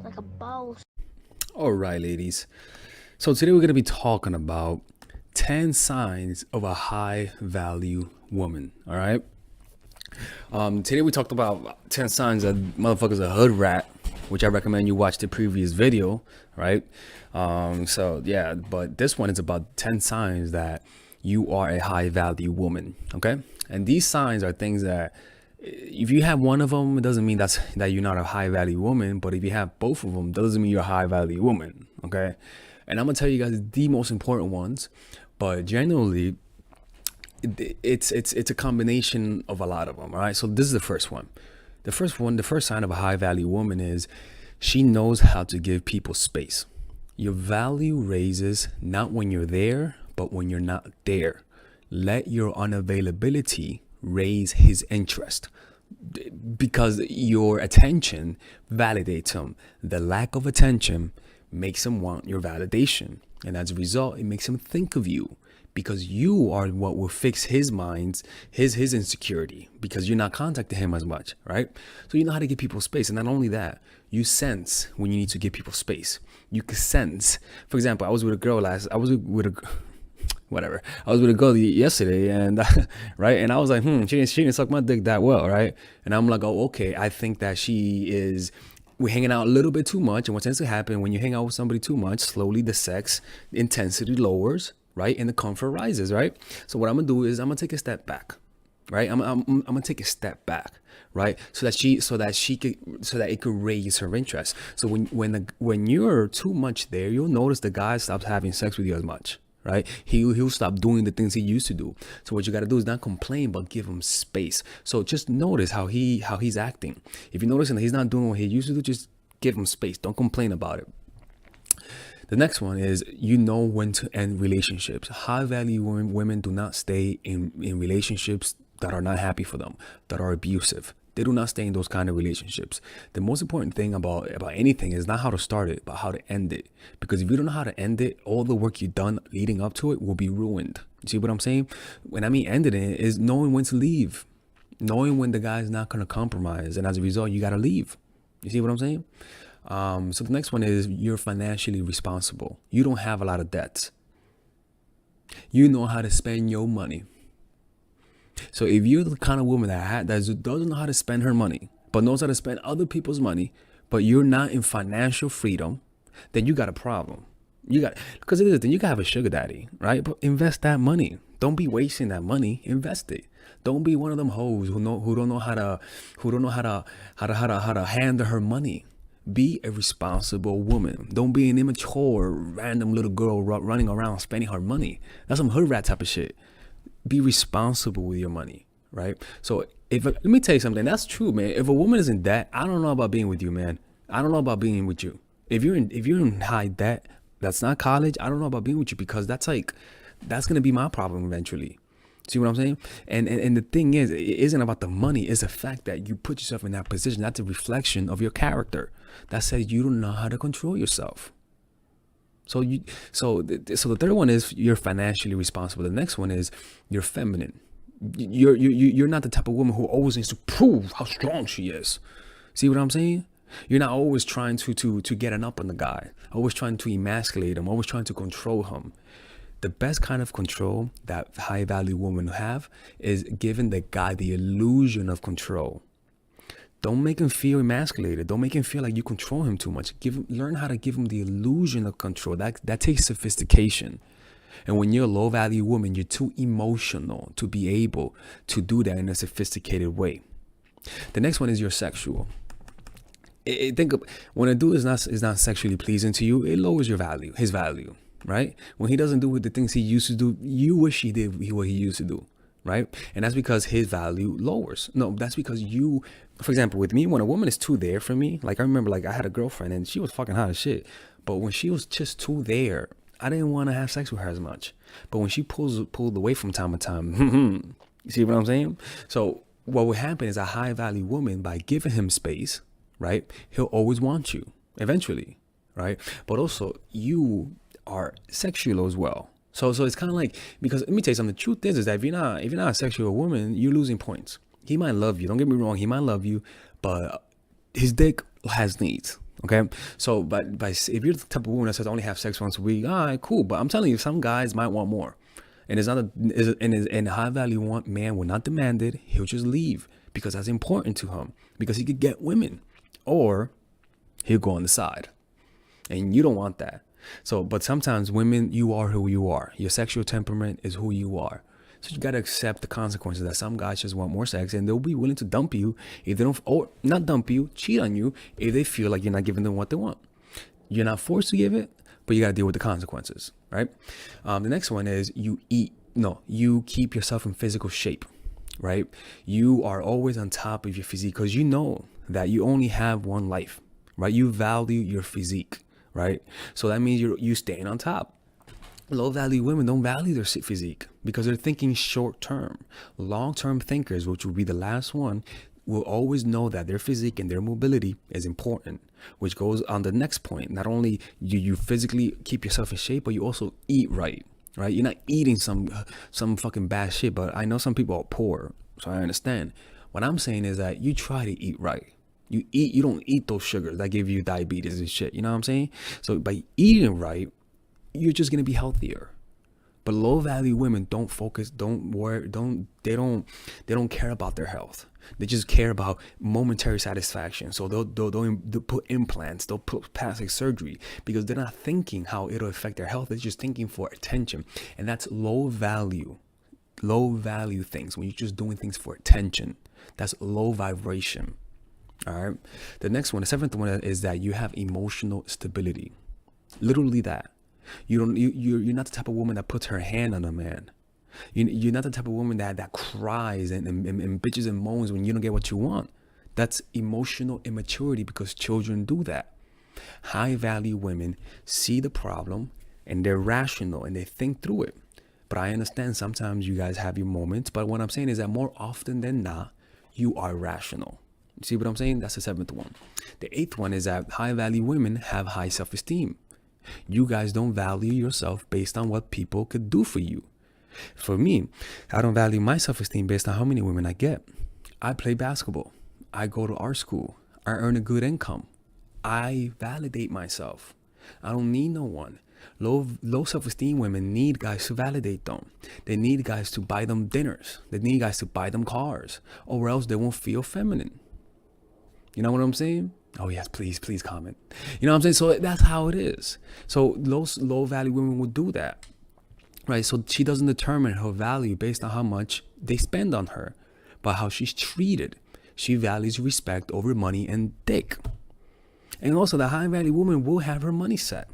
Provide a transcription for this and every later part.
like a boss. All right, ladies. So today we're going to be talking about 10 signs of a high value woman. All right. Today we talked about 10 signs that motherfuckers a hood rat, which I recommend you watch the previous video. Right. So yeah, but this one is about 10 signs that you are a high value woman. Okay. And these signs are things that if you have one of them, it doesn't mean that you're not a high value woman. But if you have both of them, that doesn't mean you're a high value woman. Okay. And I'm gonna tell you guys the most important ones, but generally, it's a combination of a lot of them. All right. So this is the first one. The first sign of a high value woman is she knows how to give people space. Your value raises not when you're there, but when you're not there. Let your unavailability raise his interest because your attention validates him. The lack of attention makes him want your validation. And as a result, it makes him think of you because you are what will fix his mind's, his insecurity because you're not contacting him as much, right? So you know how to give people space. And not only that, you sense when you need to give people space. You can sense. For example, I was with a girl whatever. I was with a girl yesterday, and right, and I was like, she didn't suck my dick that well, right? And I'm like, oh, okay. I think that we're hanging out a little bit too much, and what tends to happen when you hang out with somebody too much, slowly the sex intensity lowers, right, and the comfort rises, right? So what I'm gonna do is I'm gonna take a step back, right? I'm gonna take a step back, right? So that it could raise her interest. So when you're too much there, you'll notice the guy stops having sex with you as much. Right, he'll stop doing the things he used to do. So what you got to do is not complain, but give him space. So just notice how he's acting. If you're noticing that he's not doing what he used to do, just give him space. Don't complain about it. The next one is you know when to end relationships. High value women do not stay in relationships that are not happy for them, that are abusive. They do not stay in those kind of relationships. The most important thing about anything is not how to start it, but how to end it. Because if you don't know how to end it, all the work you've done leading up to it will be ruined. You see what I'm saying? When I mean ending it is knowing when to leave, knowing when the guy's not going to compromise. And as a result, you got to leave. You see what I'm saying? So the next one is you're financially responsible. You don't have a lot of debts. You know how to spend your money. So if you're the kind of woman that doesn't know how to spend her money, but knows how to spend other people's money, but you're not in financial freedom, then you got a problem. Because it is the thing, you can have a sugar daddy, right? But invest that money. Don't be wasting that money. Invest it. Don't be one of them hoes who don't know how to handle her money. Be a responsible woman. Don't be an immature random little girl running around spending her money. That's some hood rat type of shit. Be responsible with your money, right? So let me tell you something. That's true, man. If a woman is in debt, I don't know about being with you, man. I don't know about being with you. If you're in high debt, that's not college. I don't know about being with you because that's gonna be my problem eventually. See what I'm saying? And the thing is, it isn't about the money. It's the fact that you put yourself in that position. That's a reflection of your character. That says you don't know how to control yourself. So the third one is you're financially responsible. The next one is you're feminine. You're not the type of woman who always needs to prove how strong she is. See what I'm saying? You're not always trying to get an up on the guy, always trying to emasculate him, always trying to control him. The best kind of control that high value women have is giving the guy the illusion of control. Don't make him feel emasculated. Don't make him feel like you control him too much. Learn how to give him the illusion of control. That takes sophistication. And when you're a low value woman, you're too emotional to be able to do that in a sophisticated way. The next one is you're sexual. When a dude is not sexually pleasing to you, it lowers his value, right? When he doesn't do the things he used to do, you wish he did what he used to do. Right? And that's because his value lowers. No, that's because for example, with me, when a woman is too there for me, like I remember I had a girlfriend and she was fucking hot as shit. But when she was just too there, I didn't want to have sex with her as much. But when she pulled away from time to time, you see what I'm saying? So what would happen is a high value woman, by giving him space, right? He'll always want you eventually, right? But also you are sexual as well. So it's kind of like, because let me tell you something. The truth is that if you're not a sexual woman, you're losing points. He might love you. Don't get me wrong. He might love you, but his dick has needs. Okay, so but if you're the type of woman that says I only have sex once a week, all right, cool. But I'm telling you, some guys might want more, and it's not and a high value want man will not demand it. He'll just leave because that's important to him because he could get women, or he'll go on the side, and you don't want that. So, but sometimes women, you are who you are. Your sexual temperament is who you are. So you gotta accept the consequences that some guys just want more sex and they'll be willing to dump you if they don't, or not dump you, cheat on you if they feel like you're not giving them what they want. You're not forced to give it, but you gotta deal with the consequences, right? The next one is you keep yourself in physical shape, right? You are always on top of your physique because you know that you only have one life, right? You value your physique, right? So that means you staying on top. Low value women don't value their physique because they're thinking short term. Long term thinkers, which will be the last one, will always know that their physique and their mobility is important, which goes on the next point. Not only you physically keep yourself in shape, but you also eat right, right? You're not eating some fucking bad shit, but I know some people are poor, so I understand. What I'm saying is that you try to eat right. You don't eat those sugars that give you diabetes and shit. You know what I'm saying? So by eating right, you're just gonna be healthier. But low value women don't focus, don't worry, they don't care about their health. They just care about momentary satisfaction. So they'll put implants, they'll put plastic surgery because they're not thinking how it'll affect their health. They're just thinking for attention, and that's low value things. When you're just doing things for attention, that's low vibration. All right. The next one, the seventh one, is that you have emotional stability. Literally that. You're not the type of woman that puts her hand on a man. You're not the type of woman that cries and bitches and moans when you don't get what you want. That's emotional immaturity because children do that. High value women see the problem and they're rational and they think through it. But I understand sometimes you guys have your moments. But what I'm saying is that more often than not, you are rational. You see what I'm saying? That's the seventh one. The eighth one is that high value women have high self-esteem. You guys don't value yourself based on what people could do for you. For me, I don't value my self-esteem based on how many women I get. I play basketball. I go to art school. I earn a good income. I validate myself. I don't need no one. Low self-esteem women need guys to validate them. They need guys to buy them dinners. They need guys to buy them cars, or else they won't feel feminine. You know what I'm saying? Oh yes, please comment. You know what I'm saying? So that's how it is. So low value women would do that, right? So she doesn't determine her value based on how much they spend on her, but how she's treated. She values respect over money and dick. And also the high value woman will have her money set.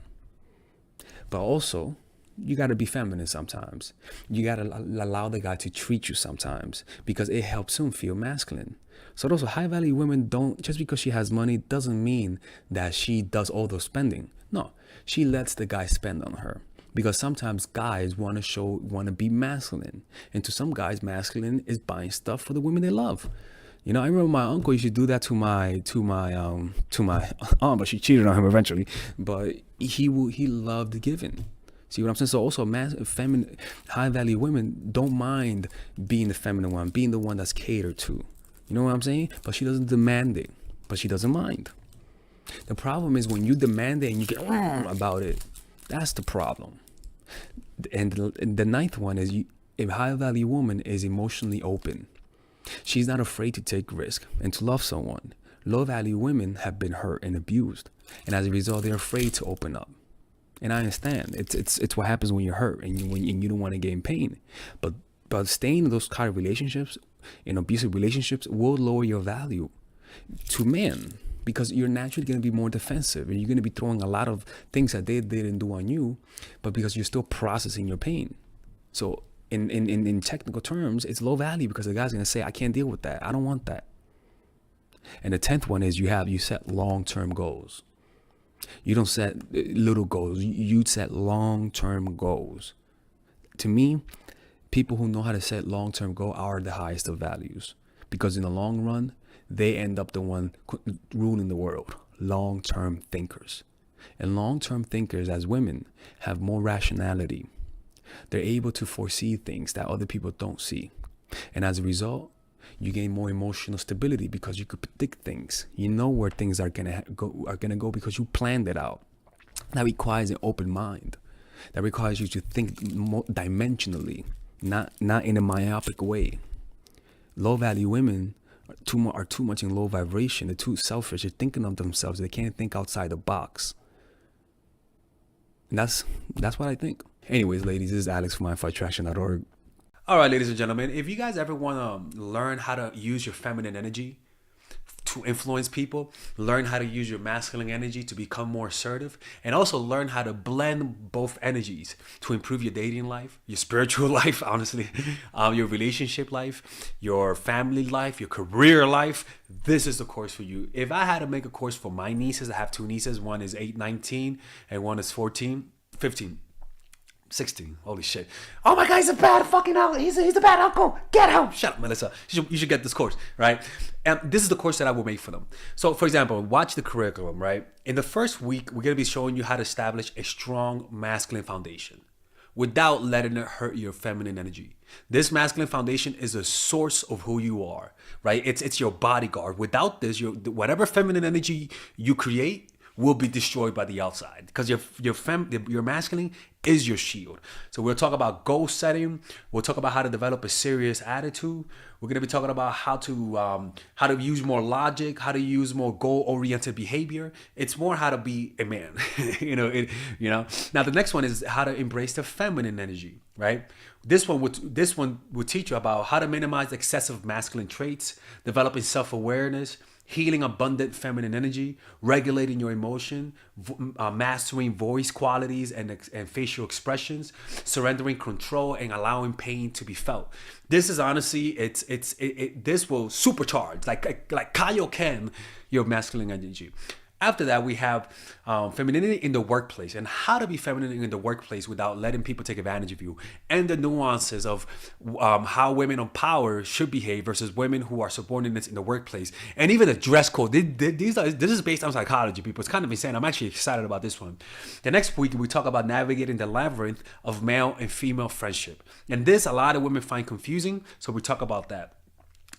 But also, you got to be feminine sometimes. You got to allow the guy to treat you sometimes because it helps him feel masculine. So those high value women don't, just because she has money doesn't mean that she does all the spending. No, she lets the guy spend on her because sometimes guys want to be masculine. And to some guys, masculine is buying stuff for the women they love. You know, I remember my uncle used to do that to my aunt, but she cheated on him eventually. But he loved giving. See what I'm saying? So also, feminine, high value women don't mind being the feminine one, being the one that's catered to. You know what I'm saying? But she doesn't demand it, but she doesn't mind. The problem is when you demand it and you get about it. That's the problem. And the ninth one is a high value woman is emotionally open. She's not afraid to take risk and to love someone. Low value women have been hurt and abused, and as a result, they're afraid to open up. And I understand it's what happens when you're hurt and you don't want to get in pain. But staying in those kind of relationships, in abusive relationships, will lower your value to men because you're naturally going to be more defensive and you're going to be throwing a lot of things that they didn't do on you, but because you're still processing your pain. So in technical terms, it's low value because the guy's going to say, I can't deal with that. I don't want that. And the 10th one is you set long-term goals. You don't set little goals. You set long-term goals. To me, people who know how to set long-term goals are the highest of values because in the long run, they end up the one ruling the world. Long-term thinkers. And long-term thinkers as women have more rationality. They're able to foresee things that other people don't see. And as a result, You gain more emotional stability because you could predict things. You know where things are gonna go because you planned it out. That requires an open mind. That requires you to think more dimensionally, not in a myopic way. Low value women are too much in low vibration. They're too selfish. They're thinking of themselves. They can't think outside the box. And that's what I think. Anyways, ladies, this is Alex from MindFightTraction.org. All right, ladies and gentlemen, if you guys ever want to learn how to use your feminine energy to influence people, learn how to use your masculine energy to become more assertive, and also learn how to blend both energies to improve your dating life, your spiritual life, honestly, your relationship life, your family life, your career life, this is the course for you. If I had to make a course for my nieces, I have two nieces, one is 19 and one is 15. 16. Holy shit. Oh my God, he's a bad fucking uncle. He's a bad uncle. Get him. Shut up, Melissa. You should get this course, right? And this is the course that I will make for them. So, for example, watch the curriculum, right? In the first week, we're going to be showing you how to establish a strong masculine foundation without letting it hurt your feminine energy. This masculine foundation is a source of who you are, right? It's your bodyguard. Without this, whatever feminine energy you create will be destroyed by the outside, because your masculine is your shield. So we'll talk about goal setting. We'll talk about how to develop a serious attitude. We're going to be talking about how to use more logic, how to use more goal-oriented behavior. It's more how to be a man. Now the next one is how to embrace the feminine energy, right? This one would teach you about how to minimize excessive masculine traits, developing self-awareness, healing abundant feminine energy, regulating your emotion, mastering voice qualities and facial expressions, surrendering control, and allowing pain to be felt. This is honestly, this will supercharge, like Kaioken, your masculine energy. After that, we have femininity in the workplace and how to be feminine in the workplace without letting people take advantage of you, and the nuances of how women of power should behave versus women who are subordinates in the workplace, and even the dress code. This is based on psychology, people. It's kind of insane. I'm actually excited about this one. The next week, we talk about navigating the labyrinth of male and female friendship. And this, a lot of women find confusing, so we talk about that.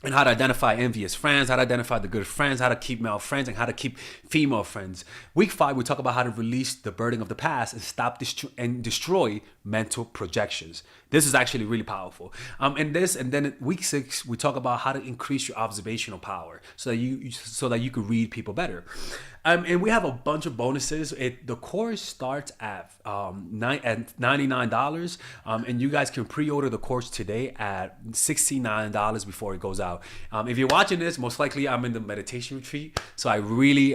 And how to identify envious friends, how to identify the good friends, how to keep male friends, and how to keep female friends. Week 5, we talk about how to release the burden of the past and stop and destroy mental projections. This is actually really powerful. And then week 6, we talk about how to increase your observational power so that you can read people better. And we have a bunch of bonuses. The course starts at $99, and you guys can pre-order the course today at $69 before it goes out. If you're watching this, most likely I'm in the meditation retreat, so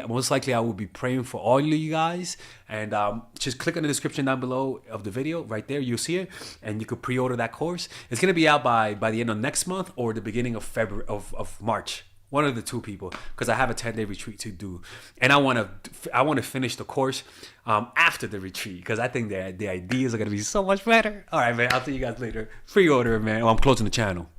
most likely I will be praying for all of you guys. And just click on the description down below of the video. Right there, you'll see it, and you can pre-order that course. It's gonna be out by the end of next month or the beginning of February of March. One of the two, people, because I have a 10-day retreat to do, and I want to finish the course after the retreat, because I think the ideas are gonna be so much better. All right, man. I'll see you guys later. Pre-order, man. Oh, I'm closing the channel.